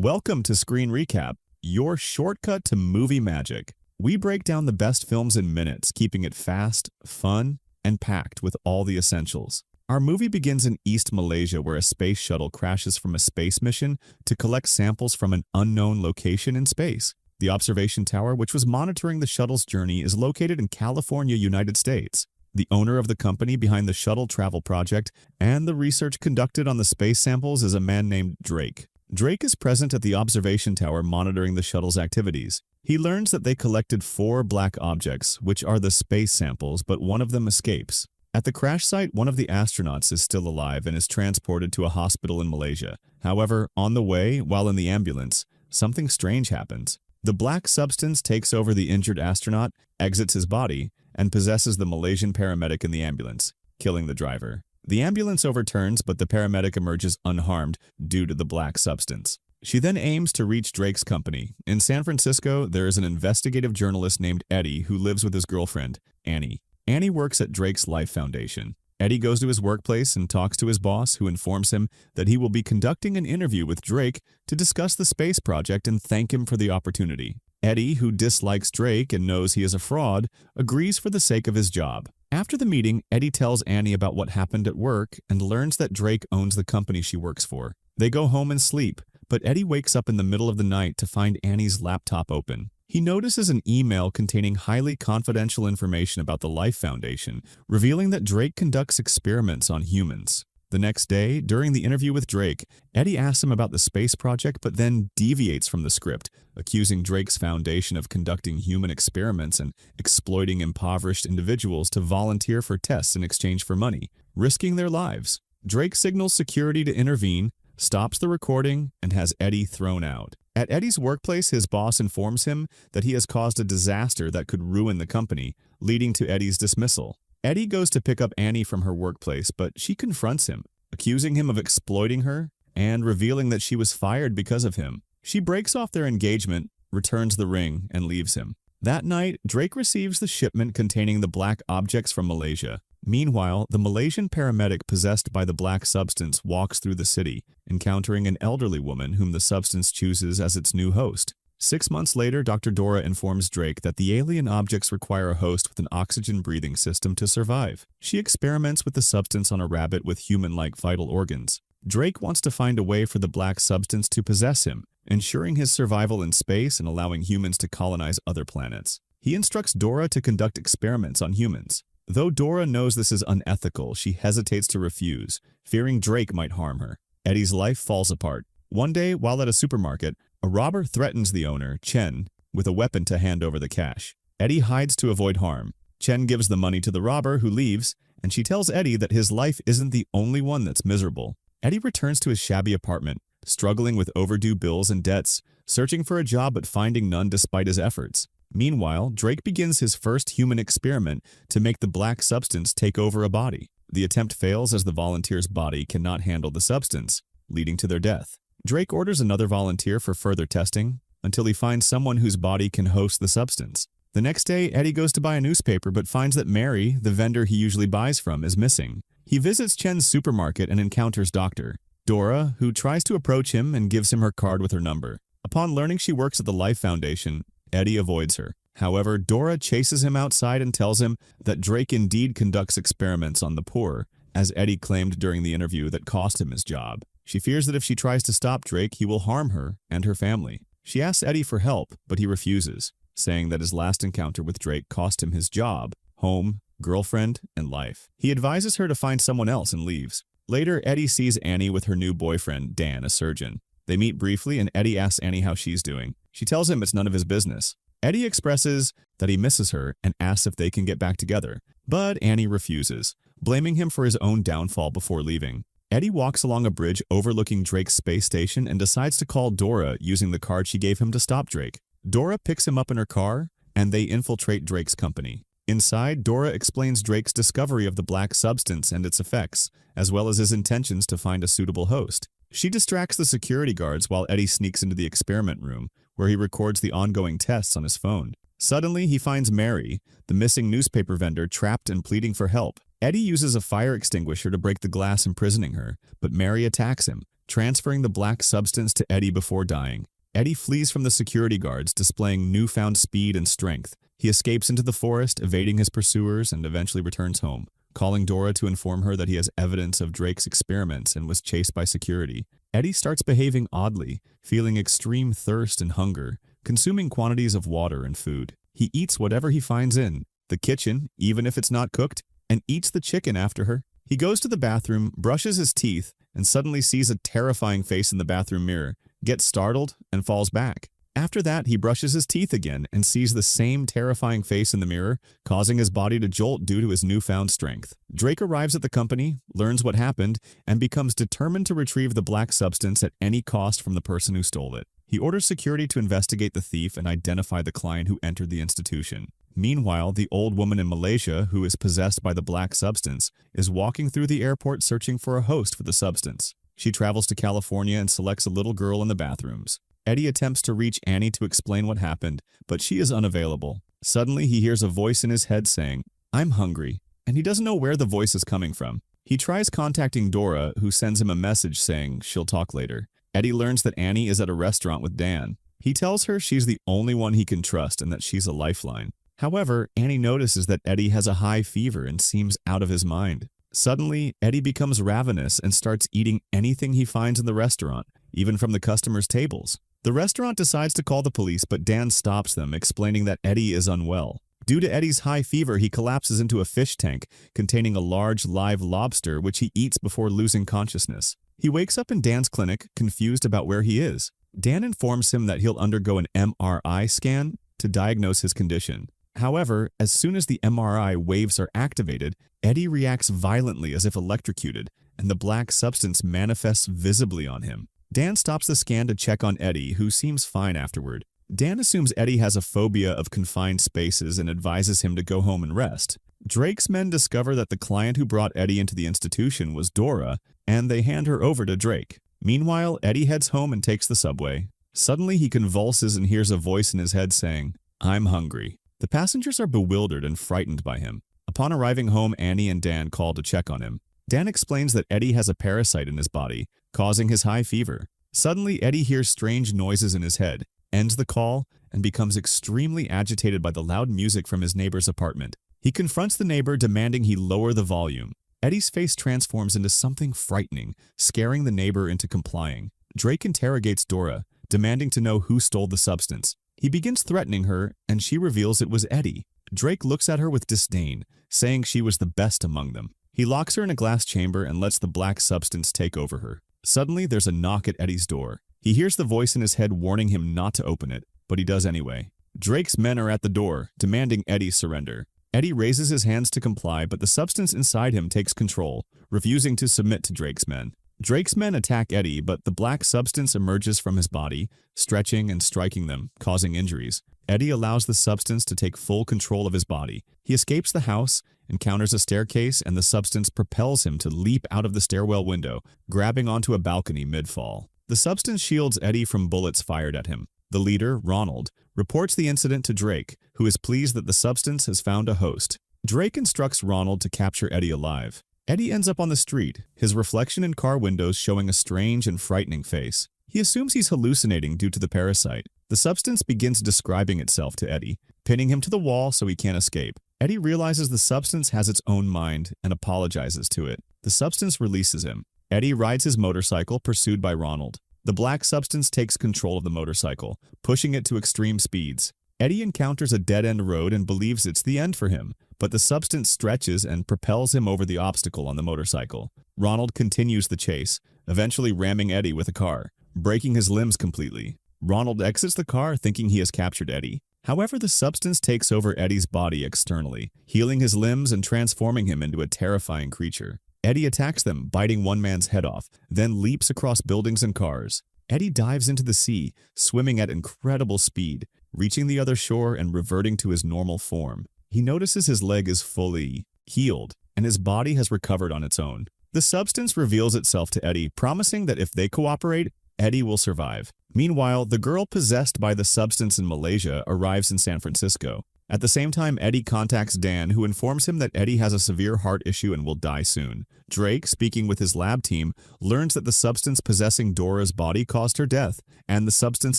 Welcome to Screen Recap, your shortcut to movie magic. We break down the best films in minutes, keeping it fast, fun, and packed with all the essentials. Our movie begins in East Malaysia, where a space shuttle crashes from a space mission to collect samples from an unknown location in space. The observation tower, which was monitoring the shuttle's journey, is located in California, United States. The owner of the company behind the shuttle travel project and the research conducted on the space samples is a man named Drake. Drake is present at the observation tower monitoring the shuttle's activities. He learns that they collected 4 black objects, which are the space samples, but one of them escapes. At the crash site, one of the astronauts is still alive and is transported to a hospital in Malaysia. However, on the way, while in the ambulance, something strange happens. The black substance takes over the injured astronaut, exits his body, and possesses the Malaysian paramedic in the ambulance, killing the driver. The ambulance overturns, but the paramedic emerges unharmed due to the black substance. She then aims to reach Drake's company. In San Francisco, there is an investigative journalist named Eddie who lives with his girlfriend, Annie. Annie works at Drake's Life Foundation. Eddie goes to his workplace and talks to his boss, who informs him that he will be conducting an interview with Drake to discuss the space project and thank him for the opportunity. Eddie, who dislikes Drake and knows he is a fraud, agrees for the sake of his job. After the meeting, Eddie tells Annie about what happened at work and learns that Drake owns the company she works for. They go home and sleep, but Eddie wakes up in the middle of the night to find Annie's laptop open. He notices an email containing highly confidential information about the Life Foundation, revealing that Drake conducts experiments on humans. The next day, during the interview with Drake, Eddie asks him about the space project but then deviates from the script, accusing Drake's foundation of conducting human experiments and exploiting impoverished individuals to volunteer for tests in exchange for money, risking their lives. Drake signals security to intervene, stops the recording, and has Eddie thrown out. At Eddie's workplace, his boss informs him that he has caused a disaster that could ruin the company, leading to Eddie's dismissal. Eddie goes to pick up Annie from her workplace, but she confronts him, accusing him of exploiting her and revealing that she was fired because of him. She breaks off their engagement, returns the ring, and leaves him. That night, Drake receives the shipment containing the black objects from Malaysia. Meanwhile, the Malaysian paramedic possessed by the black substance walks through the city, encountering an elderly woman whom the substance chooses as its new host. 6 months later, Dr. Dora informs Drake that the alien objects require a host with an oxygen-breathing system to survive. She experiments with the substance on a rabbit with human-like vital organs. Drake wants to find a way for the black substance to possess him, ensuring his survival in space and allowing humans to colonize other planets. He instructs Dora to conduct experiments on humans. Though Dora knows this is unethical, she hesitates to refuse, fearing Drake might harm her. Eddie's life falls apart. One day, while at a supermarket, a robber threatens the owner, Chen, with a weapon to hand over the cash. Eddie hides to avoid harm. Chen gives the money to the robber, who leaves, and she tells Eddie that his life isn't the only one that's miserable. Eddie returns to his shabby apartment, struggling with overdue bills and debts, searching for a job but finding none despite his efforts. Meanwhile, Drake begins his first human experiment to make the black substance take over a body. The attempt fails as the volunteer's body cannot handle the substance, leading to their death. Drake orders another volunteer for further testing until he finds someone whose body can host the substance. The next day, Eddie goes to buy a newspaper but finds that Mary, the vendor he usually buys from, is missing. He visits Chen's supermarket and encounters Dr. Dora, who tries to approach him and gives him her card with her number. Upon learning she works at the Life Foundation, Eddie avoids her. However, Dora chases him outside and tells him that Drake indeed conducts experiments on the poor, as Eddie claimed during the interview that cost him his job. She fears that if she tries to stop Drake, he will harm her and her family. She asks Eddie for help, but he refuses, saying that his last encounter with Drake cost him his job, home, girlfriend, and life. He advises her to find someone else and leaves. Later, Eddie sees Annie with her new boyfriend, Dan, a surgeon. They meet briefly, and Eddie asks Annie how she's doing. She tells him it's none of his business. Eddie expresses that he misses her and asks if they can get back together, but Annie refuses, blaming him for his own downfall before leaving. Eddie walks along a bridge overlooking Drake's space station and decides to call Dora using the card she gave him to stop Drake. Dora picks him up in her car, and they infiltrate Drake's company. Inside, Dora explains Drake's discovery of the black substance and its effects, as well as his intentions to find a suitable host. She distracts the security guards while Eddie sneaks into the experiment room, where he records the ongoing tests on his phone. Suddenly, he finds Mary, the missing newspaper vendor, trapped and pleading for help. Eddie uses a fire extinguisher to break the glass imprisoning her, but Mary attacks him, transferring the black substance to Eddie before dying. Eddie flees from the security guards, displaying newfound speed and strength. He escapes into the forest, evading his pursuers, and eventually returns home, calling Dora to inform her that he has evidence of Drake's experiments and was chased by security. Eddie starts behaving oddly, feeling extreme thirst and hunger, consuming quantities of water and food. He eats whatever he finds in the kitchen, even if it's not cooked, and eats the chicken after her. He goes to the bathroom, brushes his teeth, and suddenly sees a terrifying face in the bathroom mirror, gets startled, and falls back. After that, he brushes his teeth again and sees the same terrifying face in the mirror, causing his body to jolt due to his newfound strength. Drake arrives at the company, learns what happened, and becomes determined to retrieve the black substance at any cost from the person who stole it. He orders security to investigate the thief and identify the client who entered the institution. Meanwhile, the old woman in Malaysia, who is possessed by the black substance, is walking through the airport searching for a host for the substance. She travels to California and selects a little girl in the bathrooms. Eddie attempts to reach Annie to explain what happened, but she is unavailable. Suddenly, he hears a voice in his head saying, "I'm hungry," and he doesn't know where the voice is coming from. He tries contacting Dora, who sends him a message saying she'll talk later. Eddie learns that Annie is at a restaurant with Dan. He tells her she's the only one he can trust and that she's a lifeline. However, Annie notices that Eddie has a high fever and seems out of his mind. Suddenly, Eddie becomes ravenous and starts eating anything he finds in the restaurant, even from the customers' tables. The restaurant decides to call the police, but Dan stops them, explaining that Eddie is unwell. Due to Eddie's high fever, he collapses into a fish tank containing a large live lobster, which he eats before losing consciousness. He wakes up in Dan's clinic, confused about where he is. Dan informs him that he'll undergo an MRI scan to diagnose his condition. However, as soon as the MRI waves are activated, Eddie reacts violently as if electrocuted, and the black substance manifests visibly on him. Dan stops the scan to check on Eddie, who seems fine afterward. Dan assumes Eddie has a phobia of confined spaces and advises him to go home and rest. Drake's men discover that the client who brought Eddie into the institution was Dora, and they hand her over to Drake. Meanwhile, Eddie heads home and takes the subway. Suddenly, he convulses and hears a voice in his head saying, "I'm hungry." The passengers are bewildered and frightened by him. Upon arriving home, Annie and Dan call to check on him. Dan explains that Eddie has a parasite in his body, causing his high fever. Suddenly, Eddie hears strange noises in his head, ends the call, and becomes extremely agitated by the loud music from his neighbor's apartment. He confronts the neighbor, demanding he lower the volume. Eddie's face transforms into something frightening, scaring the neighbor into complying. Drake interrogates Dora, demanding to know who stole the substance. He begins threatening her, and she reveals it was Eddie. Drake looks at her with disdain, saying she was the best among them. He locks her in a glass chamber and lets the black substance take over her. Suddenly, there's a knock at Eddie's door. He hears the voice in his head warning him not to open it, but he does anyway. Drake's men are at the door, demanding Eddie surrender. Eddie raises his hands to comply, but the substance inside him takes control, refusing to submit to Drake's men. Drake's men attack Eddie, but the black substance emerges from his body, stretching and striking them, causing injuries. Eddie allows the substance to take full control of his body. He escapes the house, encounters a staircase, and the substance propels him to leap out of the stairwell window, grabbing onto a balcony mid-fall. The substance shields Eddie from bullets fired at him. The leader, Ronald, reports the incident to Drake, who is pleased that the substance has found a host. Drake instructs Ronald to capture Eddie alive. Eddie ends up on the street, his reflection in car windows showing a strange and frightening face. He assumes he's hallucinating due to the parasite. The substance begins describing itself to Eddie, pinning him to the wall so he can't escape. Eddie realizes the substance has its own mind and apologizes to it. The substance releases him. Eddie rides his motorcycle, pursued by Ronald. The black substance takes control of the motorcycle, pushing it to extreme speeds. Eddie encounters a dead-end road and believes it's the end for him, but the substance stretches and propels him over the obstacle on the motorcycle. Ronald continues the chase, eventually ramming Eddie with a car, breaking his limbs completely. Ronald exits the car thinking he has captured Eddie. However, the substance takes over Eddie's body externally, healing his limbs and transforming him into a terrifying creature. Eddie attacks them, biting one man's head off, then leaps across buildings and cars. Eddie dives into the sea, swimming at incredible speed, reaching the other shore and reverting to his normal form. He notices his leg is fully healed, and his body has recovered on its own. The substance reveals itself to Eddie, promising that if they cooperate, Eddie will survive. Meanwhile, the girl possessed by the substance in Malaysia arrives in San Francisco. At the same time, Eddie contacts Dan, who informs him that Eddie has a severe heart issue and will die soon. Drake, speaking with his lab team, learns that the substance possessing Dora's body caused her death, and the substance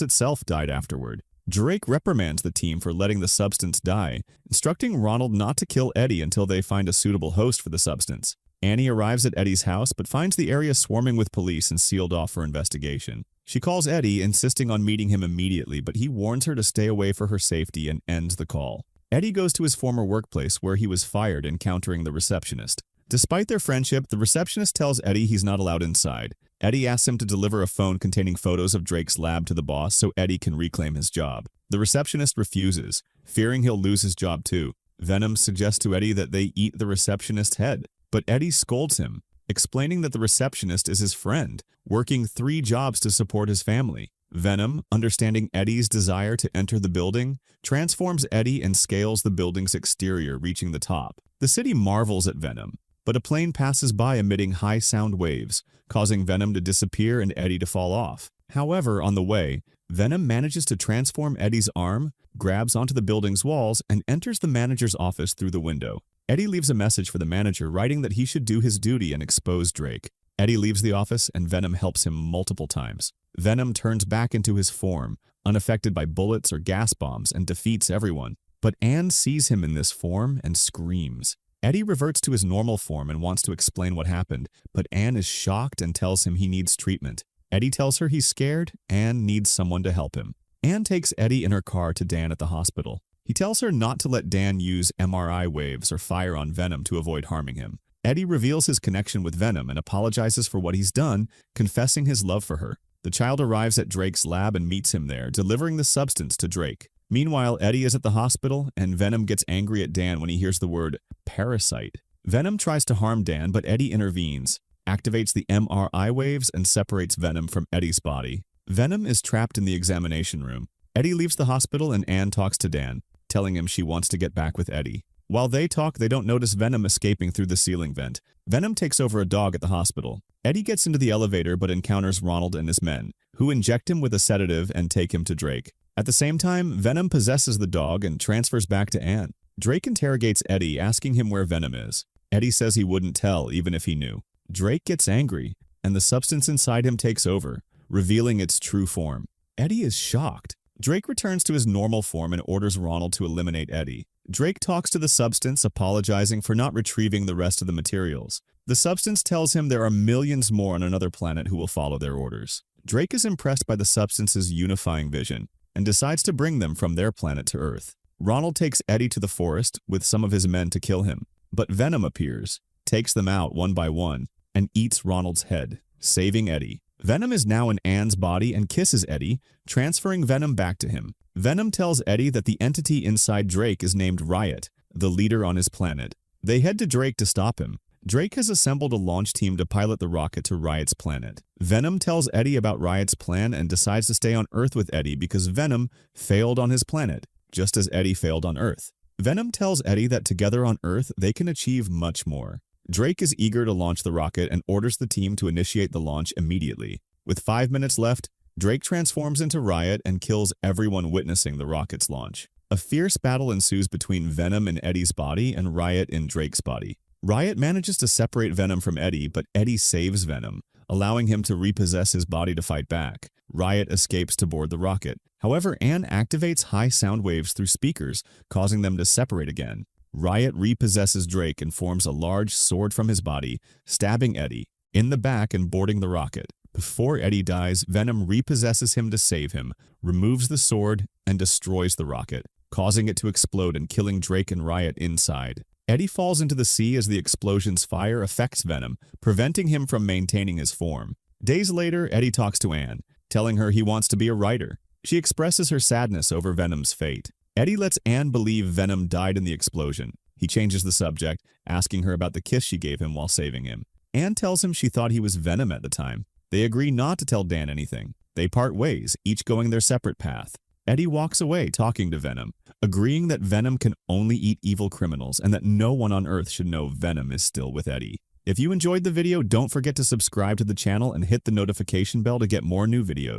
itself died afterward. Drake reprimands the team for letting the substance die, instructing Ronald not to kill Eddie until they find a suitable host for the substance. Annie arrives at Eddie's house but finds the area swarming with police and sealed off for investigation. She calls Eddie, insisting on meeting him immediately, but he warns her to stay away for her safety and ends the call. Eddie goes to his former workplace where he was fired, encountering the receptionist. Despite their friendship, the receptionist tells Eddie he's not allowed inside. Eddie asks him to deliver a phone containing photos of Drake's lab to the boss so Eddie can reclaim his job. The receptionist refuses, fearing he'll lose his job too. Venom suggests to Eddie that they eat the receptionist's head, but Eddie scolds him, explaining that the receptionist is his friend, working 3 jobs to support his family. Venom, understanding Eddie's desire to enter the building, transforms Eddie and scales the building's exterior, reaching the top. The city marvels at Venom, but a plane passes by emitting high sound waves, causing Venom to disappear and Eddie to fall off. However, on the way, Venom manages to transform Eddie's arm, grabs onto the building's walls, and enters the manager's office through the window. Eddie leaves a message for the manager, writing that he should do his duty and expose Drake. Eddie leaves the office and Venom helps him multiple times. Venom turns back into his form, unaffected by bullets or gas bombs, and defeats everyone. But Anne sees him in this form and screams. Eddie reverts to his normal form and wants to explain what happened, but Anne is shocked and tells him he needs treatment. Eddie tells her he's scared and needs someone to help him. Anne takes Eddie in her car to Dan at the hospital. He tells her not to let Dan use MRI waves or fire on Venom to avoid harming him. Eddie reveals his connection with Venom and apologizes for what he's done, confessing his love for her. The child arrives at Drake's lab and meets him there, delivering the substance to Drake. Meanwhile, Eddie is at the hospital, and Venom gets angry at Dan when he hears the word parasite. Venom tries to harm Dan, but Eddie intervenes, activates the MRI waves, and separates Venom from Eddie's body. Venom is trapped in the examination room. Eddie leaves the hospital and Anne talks to Dan, telling him she wants to get back with Eddie. While they talk, they don't notice Venom escaping through the ceiling vent. Venom takes over a dog at the hospital. Eddie gets into the elevator but encounters Ronald and his men, who inject him with a sedative and take him to Drake. At the same time, Venom possesses the dog and transfers back to Anne. Drake interrogates Eddie, asking him where Venom is. Eddie says he wouldn't tell, even if he knew. Drake gets angry, and the substance inside him takes over, revealing its true form. Eddie is shocked. Drake returns to his normal form and orders Ronald to eliminate Eddie. Drake talks to the substance, apologizing for not retrieving the rest of the materials. The substance tells him there are millions more on another planet who will follow their orders. Drake is impressed by the substance's unifying vision and decides to bring them from their planet to Earth. Ronald takes Eddie to the forest with some of his men to kill him, but Venom appears, takes them out one by one, and eats Ronald's head, saving Eddie. Venom is now in Anne's body and kisses Eddie, transferring Venom back to him. Venom tells Eddie that the entity inside Drake is named Riot, the leader on his planet. They head to Drake to stop him. Drake has assembled a launch team to pilot the rocket to Riot's planet. Venom tells Eddie about Riot's plan and decides to stay on Earth with Eddie because Venom failed on his planet, just as Eddie failed on Earth. Venom tells Eddie that together on Earth they can achieve much more. Drake is eager to launch the rocket and orders the team to initiate the launch immediately. With 5 minutes left, Drake transforms into Riot and kills everyone witnessing the rocket's launch. A fierce battle ensues between Venom in Eddie's body and Riot in Drake's body. Riot manages to separate Venom from Eddie, but Eddie saves Venom, allowing him to repossess his body to fight back. Riot escapes to board the rocket. However, Anne activates high sound waves through speakers, causing them to separate again. Riot repossesses Drake and forms a large sword from his body, stabbing Eddie in the back and boarding the rocket. Before Eddie dies, Venom repossesses him to save him, removes the sword, and destroys the rocket, causing it to explode and killing Drake and Riot inside. Eddie falls into the sea as the explosion's fire affects Venom, preventing him from maintaining his form. Days later, Eddie talks to Anne, telling her he wants to be a writer. She expresses her sadness over Venom's fate. Eddie lets Anne believe Venom died in the explosion. He changes the subject, asking her about the kiss she gave him while saving him. Anne tells him she thought he was Venom at the time. They agree not to tell Dan anything. They part ways, each going their separate path. Eddie walks away talking to Venom, agreeing that Venom can only eat evil criminals and that no one on Earth should know Venom is still with Eddie. If you enjoyed the video, don't forget to subscribe to the channel and hit the notification bell to get more new videos.